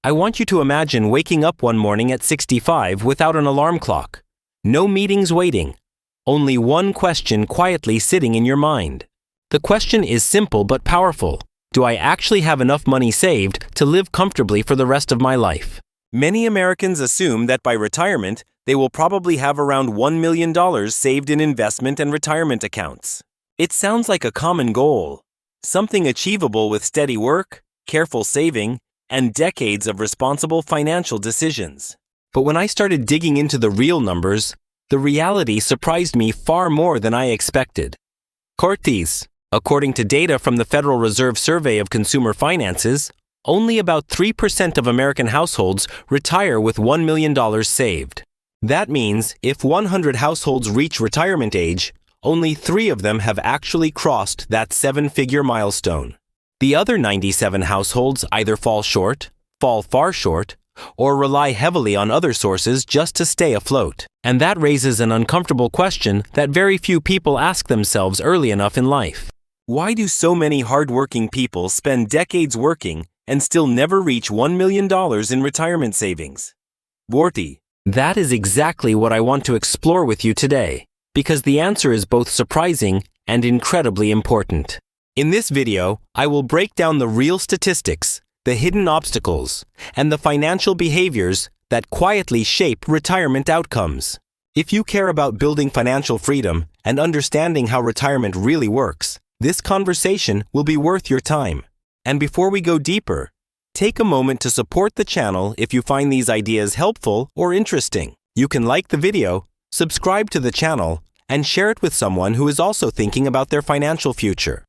I want you to imagine waking up one morning at 65 without an alarm clock. No meetings waiting. Only one question quietly sitting in your mind. The question is simple but powerful. Do I actually have enough money saved to live comfortably for the rest of my life? Many Americans assume that by retirement, they will probably have around $1 million saved in investment and retirement accounts. It sounds like a common goal, something achievable with steady work, careful saving, and decades of responsible financial decisions. But when I started digging into the real numbers, the reality surprised me far more than I expected. Cortes, according to data from the Federal Reserve Survey of Consumer Finances, only about 3% of American households retire with $1 million saved. That means if 100 households reach retirement age, only 3 of them have actually crossed that 7-figure milestone. The other 97 households either fall short, fall far short, or rely heavily on other sources just to stay afloat. And that raises an uncomfortable question that very few people ask themselves early enough in life. Why do so many hardworking people spend decades working and still never reach $1 million in retirement savings? Worthy. That is exactly what I want to explore with you today, because the answer is both surprising and incredibly important. In this video, I will break down the real statistics, the hidden obstacles, and the financial behaviors that quietly shape retirement outcomes. If you care about building financial freedom and understanding how retirement really works, this conversation will be worth your time. And before we go deeper, take a moment to support the channel if you find these ideas helpful or interesting. You can like the video, subscribe to the channel, and share it with someone who is also thinking about their financial future.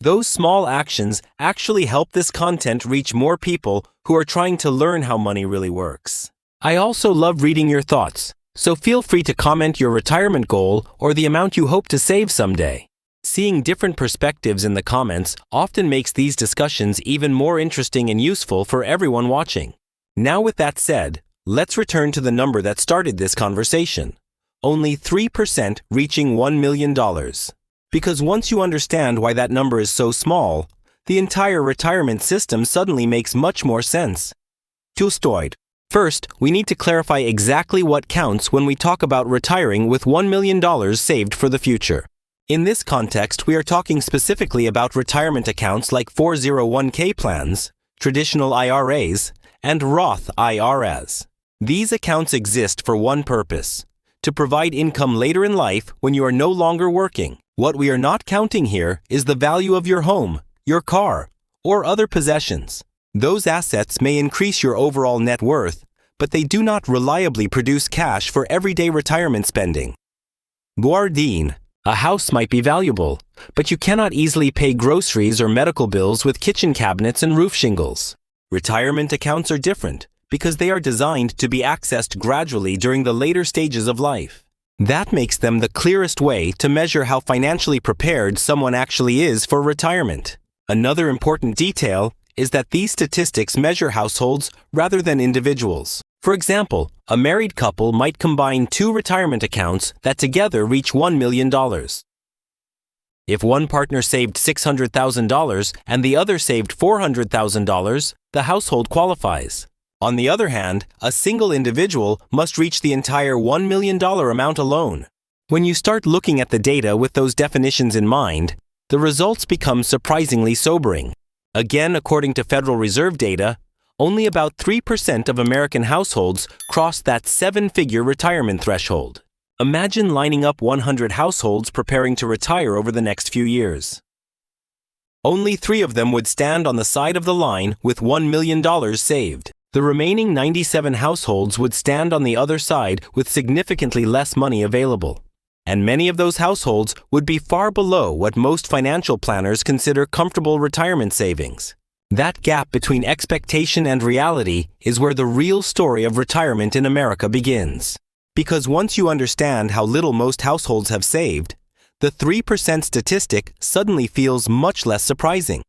Those small actions actually help this content reach more people who are trying to learn how money really works. I also love reading your thoughts, so feel free to comment your retirement goal or the amount you hope to save someday. Seeing different perspectives in the comments often makes these discussions even more interesting and useful for everyone watching. Now with that said, let's return to the number that started this conversation. Only 3% reaching $1 million. Because once you understand why that number is so small, the entire retirement system suddenly makes much more sense. Tolstoy. First, we need to clarify exactly what counts when we talk about retiring with $1 million saved for the future. In this context, we are talking specifically about retirement accounts like 401k plans, traditional IRAs, and Roth IRAs. These accounts exist for one purpose: to provide income later in life when you are no longer working. What we are not counting here is the value of your home, your car, or other possessions. Those assets may increase your overall net worth, but they do not reliably produce cash for everyday retirement spending. Guardine. A house might be valuable, but you cannot easily pay groceries or medical bills with kitchen cabinets and roof shingles. Retirement accounts are different because they are designed to be accessed gradually during the later stages of life. That makes them the clearest way to measure how financially prepared someone actually is for retirement. Another important detail is that these statistics measure households rather than individuals. For example, a married couple might combine 2 retirement accounts that together reach $1 million. If one partner saved $600,000 and the other saved $400,000, the household qualifies. On the other hand, a single individual must reach the entire $1 million amount alone. When you start looking at the data with those definitions in mind, the results become surprisingly sobering. Again, according to Federal Reserve data, only about 3% of American households cross that 7-figure retirement threshold. Imagine lining up 100 households preparing to retire over the next few years. Only 3 of them would stand on the side of the line with $1 million saved. The remaining 97 households would stand on the other side with significantly less money available. And many of those households would be far below what most financial planners consider comfortable retirement savings. That gap between expectation and reality is where the real story of retirement in America begins. Because once you understand how little most households have saved, the 3% statistic suddenly feels much less surprising.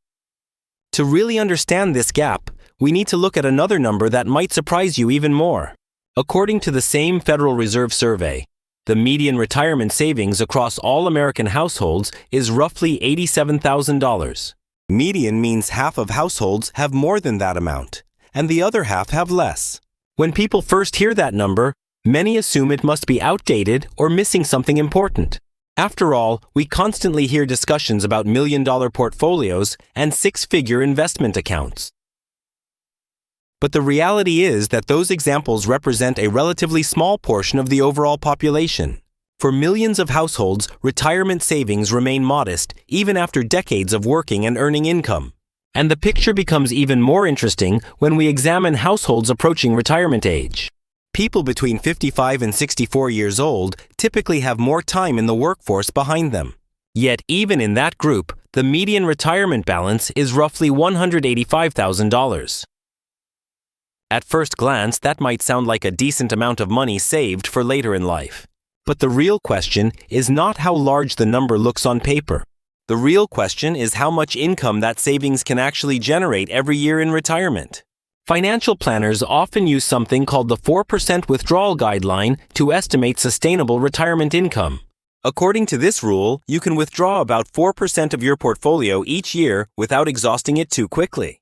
To really understand this gap, we need to look at another number that might surprise you even more. According to the same Federal Reserve survey, the median retirement savings across all American households is roughly $87,000. Median means half of households have more than that amount, and the other half have less. When people first hear that number, many assume it must be outdated or missing something important. After all, we constantly hear discussions about million-dollar portfolios and six-figure investment accounts. But the reality is that those examples represent a relatively small portion of the overall population. For millions of households, retirement savings remain modest even after decades of working and earning income. And the picture becomes even more interesting when we examine households approaching retirement age. People between 55 and 64 years old typically have more time in the workforce behind them. Yet even in that group, the median retirement balance is roughly $185,000. At first glance, that might sound like a decent amount of money saved for later in life. But the real question is not how large the number looks on paper. The real question is how much income that savings can actually generate every year in retirement. Financial planners often use something called the 4% withdrawal guideline to estimate sustainable retirement income. According to this rule, you can withdraw about 4% of your portfolio each year without exhausting it too quickly.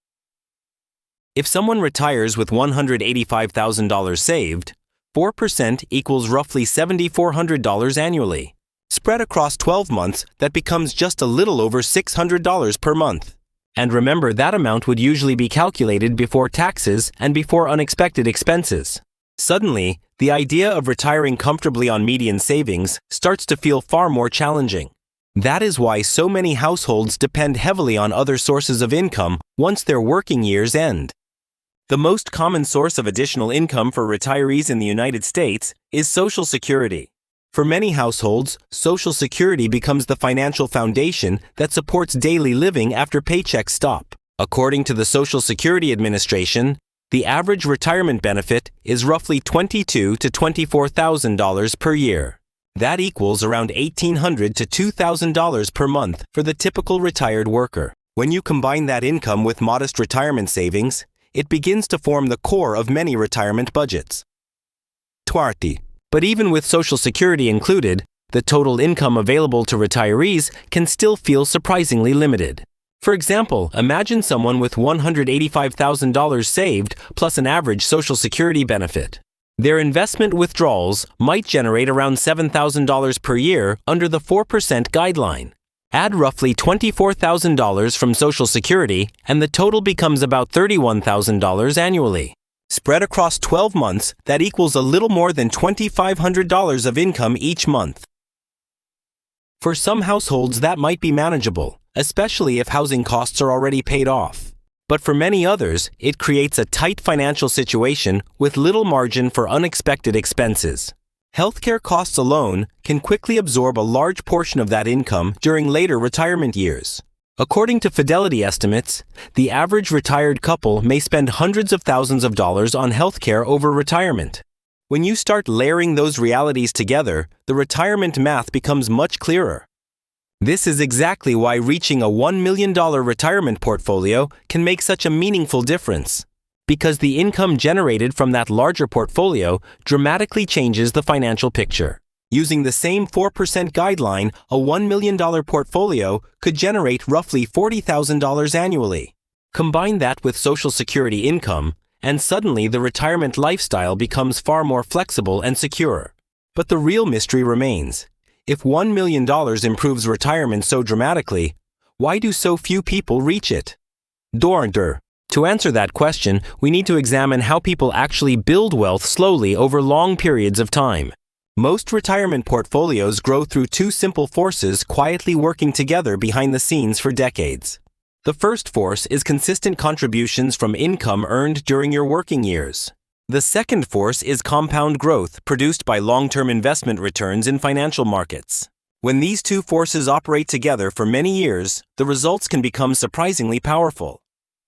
If someone retires with $185,000 saved, 4% equals roughly $7,400 annually. Spread across 12 months, that becomes just a little over $600 per month. And remember, that amount would usually be calculated before taxes and before unexpected expenses. Suddenly, the idea of retiring comfortably on median savings starts to feel far more challenging. That is why so many households depend heavily on other sources of income once their working years end. The most common source of additional income for retirees in the United States is Social Security. For many households, Social Security becomes the financial foundation that supports daily living after paychecks stop. According to the Social Security Administration, the average retirement benefit is roughly $22,000 to $24,000 per year. That equals around $1,800 to $2,000 per month for the typical retired worker. When you combine that income with modest retirement savings, it begins to form the core of many retirement budgets. But even with Social Security included, the total income available to retirees can still feel surprisingly limited. For example, imagine someone with $185,000 saved plus an average Social Security benefit. Their investment withdrawals might generate around $7,000 per year under the 4% guideline. Add roughly $24,000 from Social Security, and the total becomes about $31,000 annually. Spread across 12 months, that equals a little more than $2,500 of income each month. For some households, that might be manageable, especially if housing costs are already paid off. But for many others, it creates a tight financial situation with little margin for unexpected expenses. Healthcare costs alone can quickly absorb a large portion of that income during later retirement years. According to Fidelity estimates, the average retired couple may spend hundreds of thousands of dollars on healthcare over retirement. When you start layering those realities together, the retirement math becomes much clearer. This is exactly why reaching a $1 million retirement portfolio can make such a meaningful difference. Because the income generated from that larger portfolio dramatically changes the financial picture. Using the same 4% guideline, a $1 million portfolio could generate roughly $40,000 annually. Combine that with Social Security income, and suddenly the retirement lifestyle becomes far more flexible and secure. But the real mystery remains. If $1 million improves retirement so dramatically, why do so few people reach it? To answer that question, we need to examine how people actually build wealth slowly over long periods of time. Most retirement portfolios grow through two simple forces quietly working together behind the scenes for decades. The first force is consistent contributions from income earned during your working years. The second force is compound growth produced by long-term investment returns in financial markets. When these two forces operate together for many years, the results can become surprisingly powerful.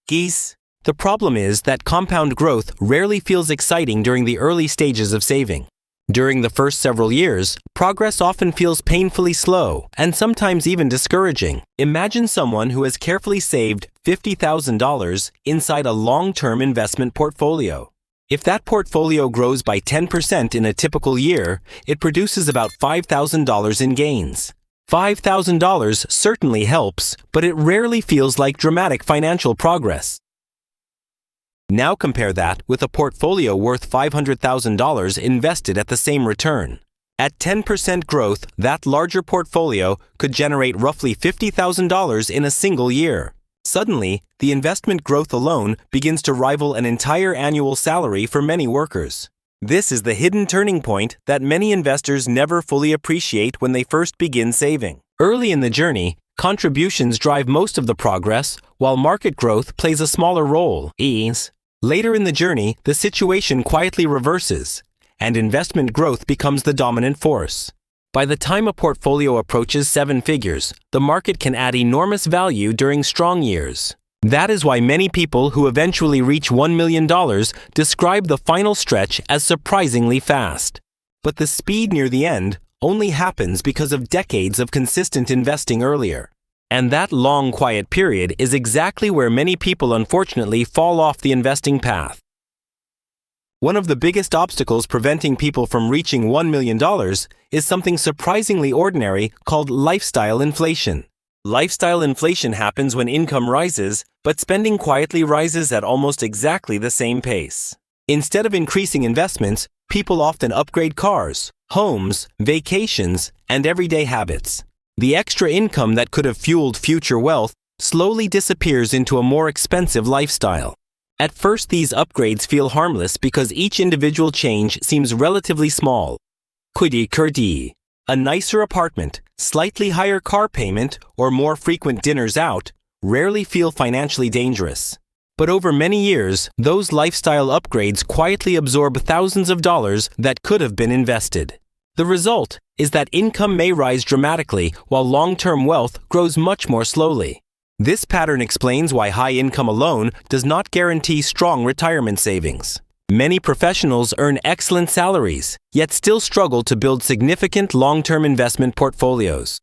The problem is that compound growth rarely feels exciting during the early stages of saving. During the first several years, progress often feels painfully slow and sometimes even discouraging. Imagine someone who has carefully saved $50,000 inside a long-term investment portfolio. If that portfolio grows by 10% in a typical year, it produces about $5,000 in gains. $5,000 certainly helps, but it rarely feels like dramatic financial progress. Now compare that with a portfolio worth $500,000 invested at the same return. At 10% growth, that larger portfolio could generate roughly $50,000 in a single year. Suddenly, the investment growth alone begins to rival an entire annual salary for many workers. This is the hidden turning point that many investors never fully appreciate when they first begin saving. Early in the journey, contributions drive most of the progress, while market growth plays a smaller role. Later in the journey, the situation quietly reverses, and investment growth becomes the dominant force. By the time a portfolio approaches 7 figures, the market can add enormous value during strong years. That is why many people who eventually reach $1 million describe the final stretch as surprisingly fast. But the speed near the end only happens because of decades of consistent investing earlier. And that long, quiet period is exactly where many people unfortunately fall off the investing path. One of the biggest obstacles preventing people from reaching $1 million is something surprisingly ordinary called lifestyle inflation. Lifestyle inflation happens when income rises, but spending quietly rises at almost exactly the same pace. Instead of increasing investments, people often upgrade cars, homes, vacations, and everyday habits. The extra income that could have fueled future wealth slowly disappears into a more expensive lifestyle. At first, these upgrades feel harmless because each individual change seems relatively small. A nicer apartment, slightly higher car payment, or more frequent dinners out rarely feel financially dangerous. But over many years, those lifestyle upgrades quietly absorb thousands of dollars that could have been invested. The result is that income may rise dramatically while long-term wealth grows much more slowly. This pattern explains why high income alone does not guarantee strong retirement savings. Many professionals earn excellent salaries, yet still struggle to build significant long-term investment portfolios.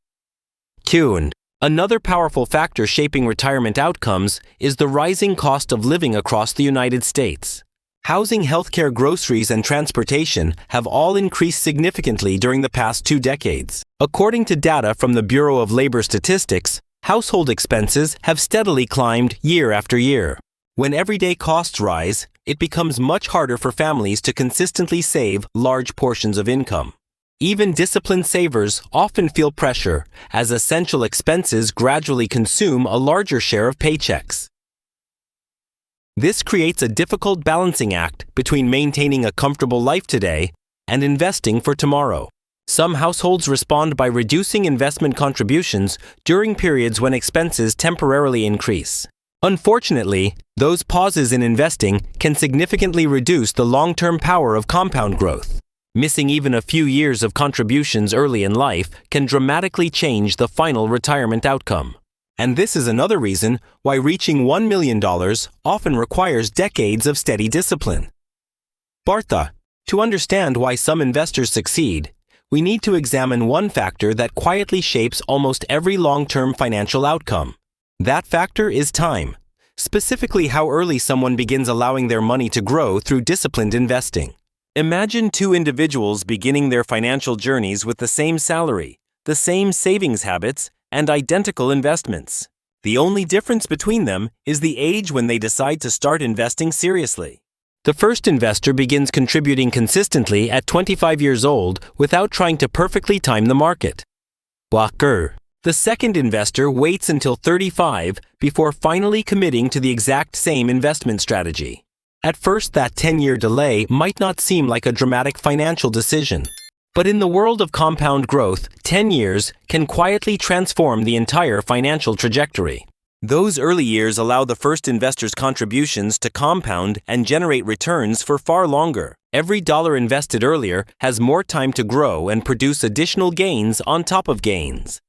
Another powerful factor shaping retirement outcomes is the rising cost of living across the United States. Housing, healthcare, groceries, and transportation have all increased significantly during the past 2 decades. According to data from the Bureau of Labor Statistics, household expenses have steadily climbed year after year. When everyday costs rise, it becomes much harder for families to consistently save large portions of income. Even disciplined savers often feel pressure as essential expenses gradually consume a larger share of paychecks. This creates a difficult balancing act between maintaining a comfortable life today and investing for tomorrow. Some households respond by reducing investment contributions during periods when expenses temporarily increase. Unfortunately, those pauses in investing can significantly reduce the long-term power of compound growth. Missing even a few years of contributions early in life can dramatically change the final retirement outcome. And this is another reason why reaching $1 million often requires decades of steady discipline. To understand why some investors succeed, we need to examine one factor that quietly shapes almost every long-term financial outcome. That factor is time, specifically how early someone begins allowing their money to grow through disciplined investing. Imagine 2 individuals beginning their financial journeys with the same salary, the same savings habits, and identical investments. The only difference between them is the age when they decide to start investing seriously. The first investor begins contributing consistently at 25 years old without trying to perfectly time the market. The second investor waits until 35 before finally committing to the exact same investment strategy. At first, that 10-year delay might not seem like a dramatic financial decision. But in the world of compound growth, 10 years can quietly transform the entire financial trajectory. Those early years allow the first investor's contributions to compound and generate returns for far longer. Every dollar invested earlier has more time to grow and produce additional gains on top of gains.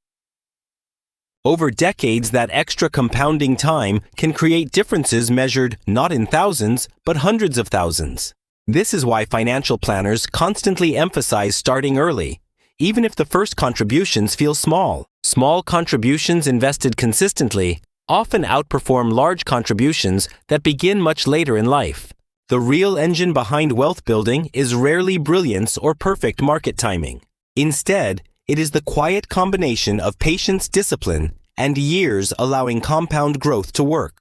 Over decades, that extra compounding time can create differences measured not in thousands, but hundreds of thousands. This is why financial planners constantly emphasize starting early, even if the first contributions feel small. Small contributions invested consistently often outperform large contributions that begin much later in life. The real engine behind wealth building is rarely brilliance or perfect market timing. Instead, it is the quiet combination of patience, discipline, and years allowing compound growth to work.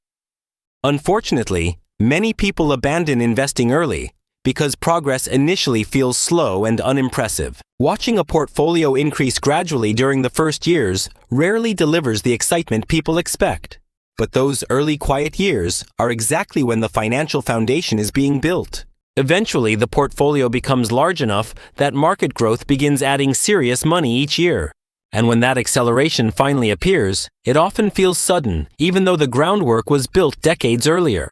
Unfortunately, Many people abandon investing early because progress initially feels slow and unimpressive. Watching a portfolio increase gradually during the first years rarely delivers the excitement people expect. But those early quiet years are exactly when the financial foundation is being built. Eventually, the portfolio becomes large enough that market growth begins adding serious money each year. And when that acceleration finally appears, it often feels sudden, even though the groundwork was built decades earlier.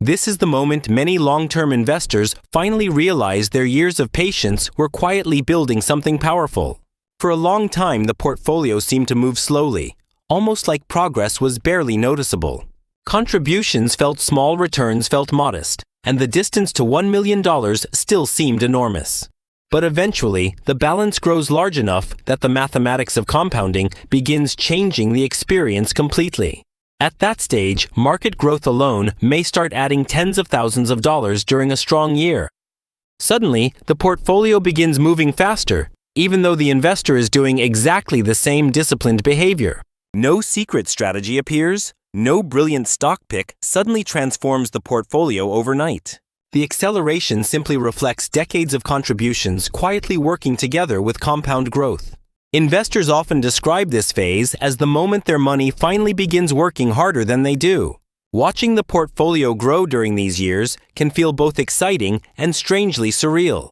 This is the moment many long-term investors finally realize their years of patience were quietly building something powerful. For a long time, the portfolio seemed to move slowly, almost like progress was barely noticeable. Contributions felt small, returns felt modest, and the distance to $1 million still seemed enormous. But eventually, the balance grows large enough that the mathematics of compounding begins changing the experience completely. At that stage, market growth alone may start adding tens of thousands of dollars during a strong year. Suddenly, the portfolio begins moving faster, even though the investor is doing exactly the same disciplined behavior. No secret strategy appears, no brilliant stock pick suddenly transforms the portfolio overnight. The acceleration simply reflects decades of contributions quietly working together with compound growth. Investors often describe this phase as the moment their money finally begins working harder than they do. Watching the portfolio grow during these years can feel both exciting and strangely surreal.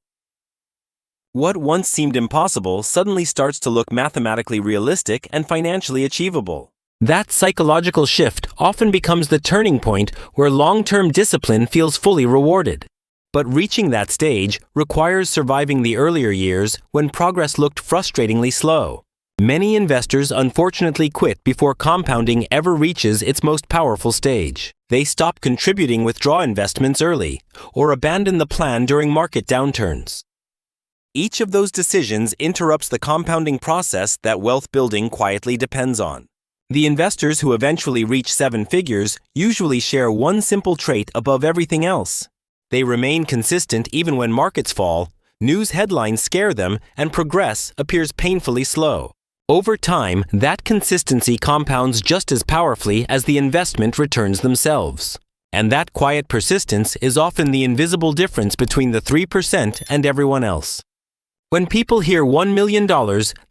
What once seemed impossible suddenly starts to look mathematically realistic and financially achievable. That psychological shift often becomes the turning point where long-term discipline feels fully rewarded. But reaching that stage requires surviving the earlier years when progress looked frustratingly slow. Many investors unfortunately quit before compounding ever reaches its most powerful stage. They stop contributing withdraw investments early or abandon the plan during market downturns. Each of those decisions interrupts the compounding process that wealth building quietly depends on. The investors who eventually reach seven figures usually share one simple trait above everything else. They remain consistent even when markets fall, news headlines scare them, and progress appears painfully slow. Over time, that consistency compounds just as powerfully as the investment returns themselves. And that quiet persistence is often the invisible difference between the 3% and everyone else. When people hear $1 million,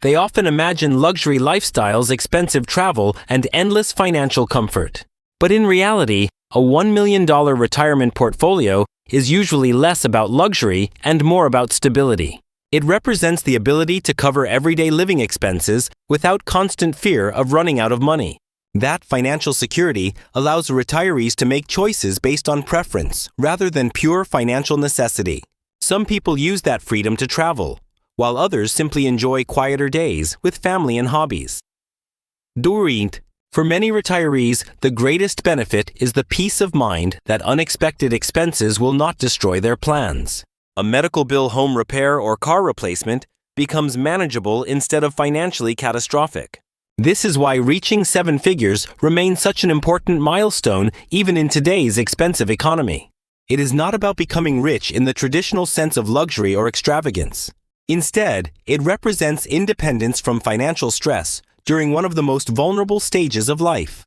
they often imagine luxury lifestyles, expensive travel, and endless financial comfort. But in reality, a $1 million retirement portfolio is usually less about luxury and more about stability. It represents the ability to cover everyday living expenses without constant fear of running out of money. That financial security allows retirees to make choices based on preference rather than pure financial necessity. Some people use that freedom to travel, while others simply enjoy quieter days with family and hobbies. Durint. For many retirees, the greatest benefit is the peace of mind that unexpected expenses will not destroy their plans. A medical bill, home repair, or car replacement becomes manageable instead of financially catastrophic. This is why reaching seven figures remains such an important milestone even in today's expensive economy. It is not about becoming rich in the traditional sense of luxury or extravagance. Instead, it represents independence from financial stress during one of the most vulnerable stages of life.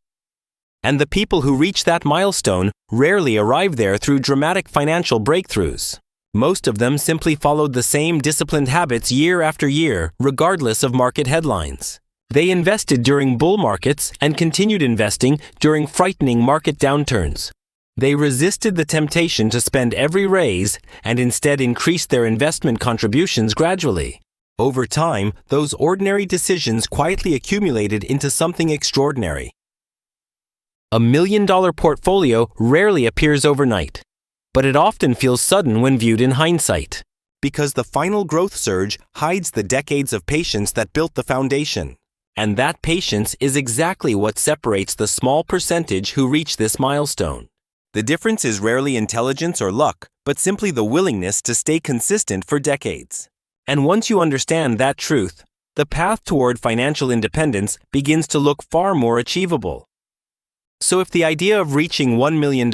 And the people who reach that milestone rarely arrive there through dramatic financial breakthroughs. Most of them simply followed the same disciplined habits year after year, regardless of market headlines. They invested during bull markets and continued investing during frightening market downturns. They resisted the temptation to spend every raise and instead increased their investment contributions gradually. Over time, those ordinary decisions quietly accumulated into something extraordinary. $1 million portfolio rarely appears overnight, but it often feels sudden when viewed in hindsight. Because the final growth surge hides the decades of patience that built the foundation. And that patience is exactly what separates the small percentage who reach this milestone. The difference is rarely intelligence or luck, but simply the willingness to stay consistent for decades. And once you understand that truth, the path toward financial independence begins to look far more achievable. So if the idea of reaching $1 million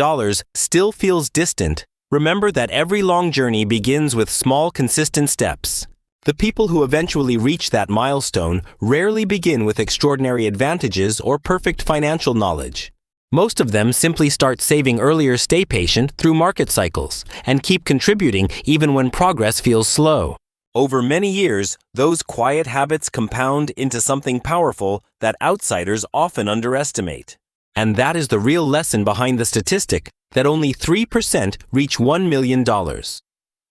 still feels distant, remember that every long journey begins with small, consistent steps. The people who eventually reach that milestone rarely begin with extraordinary advantages or perfect financial knowledge. Most of them simply start saving earlier, stay patient through market cycles, and keep contributing even when progress feels slow. Over many years, those quiet habits compound into something powerful that outsiders often underestimate. And that is the real lesson behind the statistic that only 3% reach $1 million.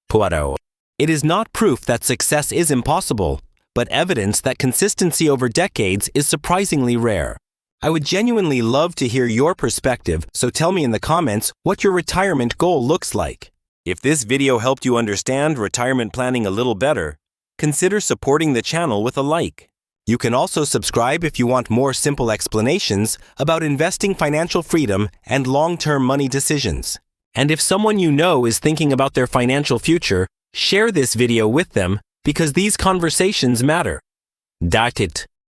Poirot. It is not proof that success is impossible, but evidence that consistency over decades is surprisingly rare. I would genuinely love to hear your perspective, so tell me in the comments what your retirement goal looks like. If this video helped you understand retirement planning a little better, consider supporting the channel with a like. You can also subscribe if you want more simple explanations about investing, financial freedom, and long-term money decisions. And if someone you know is thinking about their financial future, share this video with them because these conversations matter. That's it.